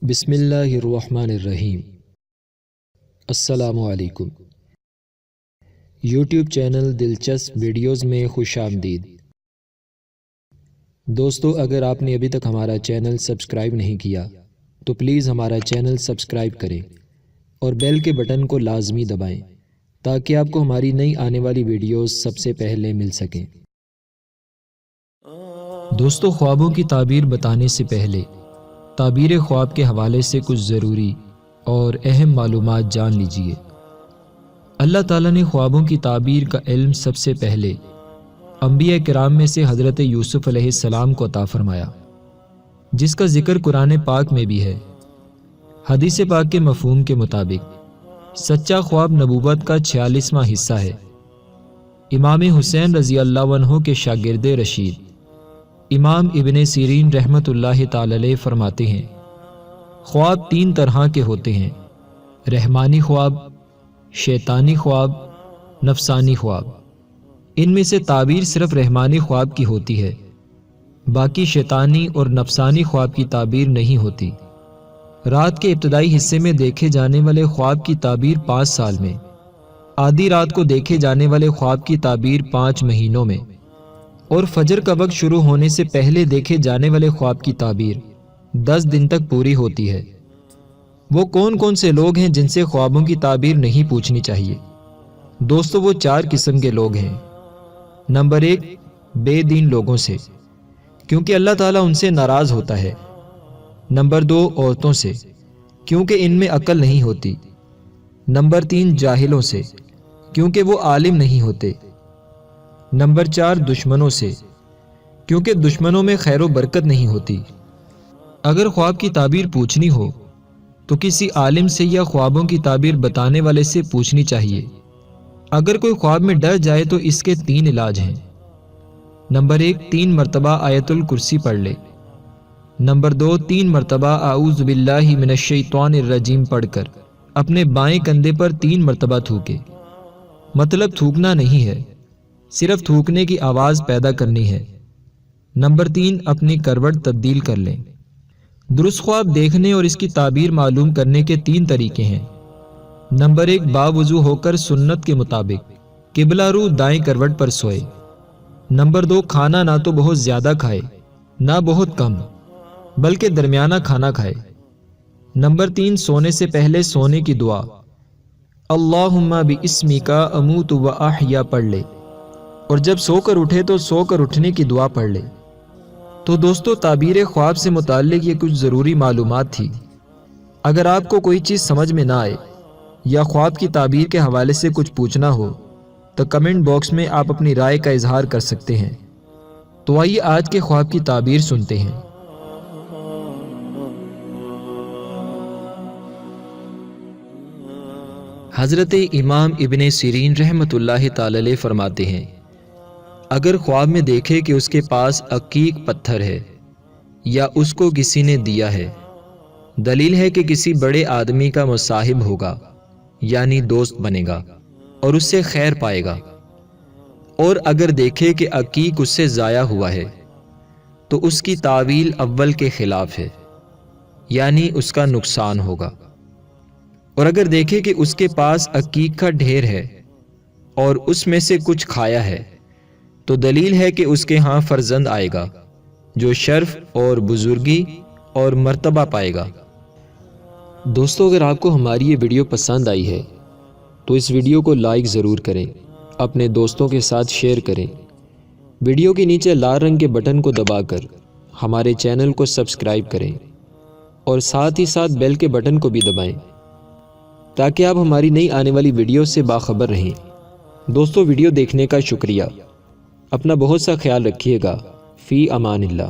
بسم اللہ الرحمن الرحیم۔ السلام علیکم۔ یوٹیوب چینل دلچسپ ویڈیوز میں خوش آمدید۔ دوستو، اگر آپ نے ابھی تک ہمارا چینل سبسکرائب نہیں کیا تو پلیز ہمارا چینل سبسکرائب کریں اور بیل کے بٹن کو لازمی دبائیں تاکہ آپ کو ہماری نئی آنے والی ویڈیوز سب سے پہلے مل سکیں۔ دوستو، خوابوں کی تعبیر بتانے سے پہلے تعبیر خواب کے حوالے سے کچھ ضروری اور اہم معلومات جان لیجئے۔ اللہ تعالیٰ نے خوابوں کی تعبیر کا علم سب سے پہلے انبیاء کرام میں سے حضرت یوسف علیہ السلام کو عطا فرمایا، جس کا ذکر قرآن پاک میں بھی ہے۔ حدیث پاک کے مفہوم کے مطابق سچا خواب نبوت کا 46واں حصہ ہے۔ امام حسین رضی اللہ عنہ کے شاگرد رشید امام ابن سیرین رحمۃ اللہ تعالی علیہ فرماتے ہیں، خواب 3 طرح کے ہوتے ہیں: رحمانی خواب، شیطانی خواب، نفسانی خواب۔ ان میں سے تعبیر صرف رحمانی خواب کی ہوتی ہے، باقی شیطانی اور نفسانی خواب کی تعبیر نہیں ہوتی۔ رات کے ابتدائی حصے میں دیکھے جانے والے خواب کی تعبیر 5 سال میں، آدھی رات کو دیکھے جانے والے خواب کی تعبیر 5 مہینوں میں، اور فجر کا وقت شروع ہونے سے پہلے دیکھے جانے والے خواب کی تعبیر 10 دن تک پوری ہوتی ہے۔ وہ کون کون سے لوگ ہیں جن سے خوابوں کی تعبیر نہیں پوچھنی چاہیے؟ دوستو، وہ 4 قسم کے لوگ ہیں۔ نمبر 1، بے دین لوگوں سے، کیونکہ اللہ تعالیٰ ان سے ناراض ہوتا ہے۔ نمبر 2، عورتوں سے، کیونکہ ان میں عقل نہیں ہوتی۔ نمبر 3، جاہلوں سے، کیونکہ وہ عالم نہیں ہوتے۔ نمبر 4، دشمنوں سے، کیونکہ دشمنوں میں خیر و برکت نہیں ہوتی۔ اگر خواب کی تعبیر پوچھنی ہو تو کسی عالم سے یا خوابوں کی تعبیر بتانے والے سے پوچھنی چاہیے۔ اگر کوئی خواب میں ڈر جائے تو اس کے 3 علاج ہیں۔ نمبر 1، 3 مرتبہ آیت الکرسی پڑھ لے۔ نمبر 2، 3 مرتبہ اعوذ باللہ من الشیطان الرجیم پڑھ کر اپنے بائیں کندھے پر 3 مرتبہ تھوکے۔ مطلب تھوکنا نہیں ہے، صرف تھوکنے کی آواز پیدا کرنی ہے۔ نمبر 3، اپنی کروٹ تبدیل کر لیں۔ درست خواب دیکھنے اور اس کی تعبیر معلوم کرنے کے 3 طریقے ہیں۔ نمبر 1، باوضو ہو کر سنت کے مطابق قبلہ رو دائیں کروٹ پر سوئے۔ نمبر 2، کھانا نہ تو بہت زیادہ کھائے نہ بہت کم، بلکہ درمیانہ کھانا کھائے۔ نمبر 3، سونے سے پہلے سونے کی دعا اللہم باسمک اموت و احیا پڑھ لے، اور جب سو کر اٹھے تو سو کر اٹھنے کی دعا پڑھ لے۔ تو دوستو، تعبیر خواب سے متعلق یہ کچھ ضروری معلومات تھی۔ اگر آپ کو کوئی چیز سمجھ میں نہ آئے یا خواب کی تعبیر کے حوالے سے کچھ پوچھنا ہو تو کمنٹ باکس میں آپ اپنی رائے کا اظہار کر سکتے ہیں۔ تو آئیے آج کے خواب کی تعبیر سنتے ہیں۔ حضرت امام ابن سیرین رحمۃ اللہ تعالی علیہ فرماتے ہیں، اگر خواب میں دیکھے کہ اس کے پاس عقیق پتھر ہے یا اس کو کسی نے دیا ہے، دلیل ہے کہ کسی بڑے آدمی کا مصاحب ہوگا، یعنی دوست بنے گا اور اس سے خیر پائے گا۔ اور اگر دیکھے کہ عقیق اس سے ضائع ہوا ہے تو اس کی تعویل اول کے خلاف ہے، یعنی اس کا نقصان ہوگا۔ اور اگر دیکھے کہ اس کے پاس عقیق کا ڈھیر ہے اور اس میں سے کچھ کھایا ہے تو دلیل ہے کہ اس کے ہاں فرزند آئے گا جو شرف اور بزرگی اور مرتبہ پائے گا۔ دوستو، اگر آپ کو ہماری یہ ویڈیو پسند آئی ہے تو اس ویڈیو کو لائک ضرور کریں، اپنے دوستوں کے ساتھ شیئر کریں۔ ویڈیو کے نیچے لال رنگ کے بٹن کو دبا کر ہمارے چینل کو سبسکرائب کریں اور ساتھ ہی ساتھ بیل کے بٹن کو بھی دبائیں تاکہ آپ ہماری نئی آنے والی ویڈیو سے باخبر رہیں۔ دوستو، ویڈیو دیکھنے کا شکریہ۔ اپنا بہت سا خیال رکھیے گا۔ فی امان اللہ۔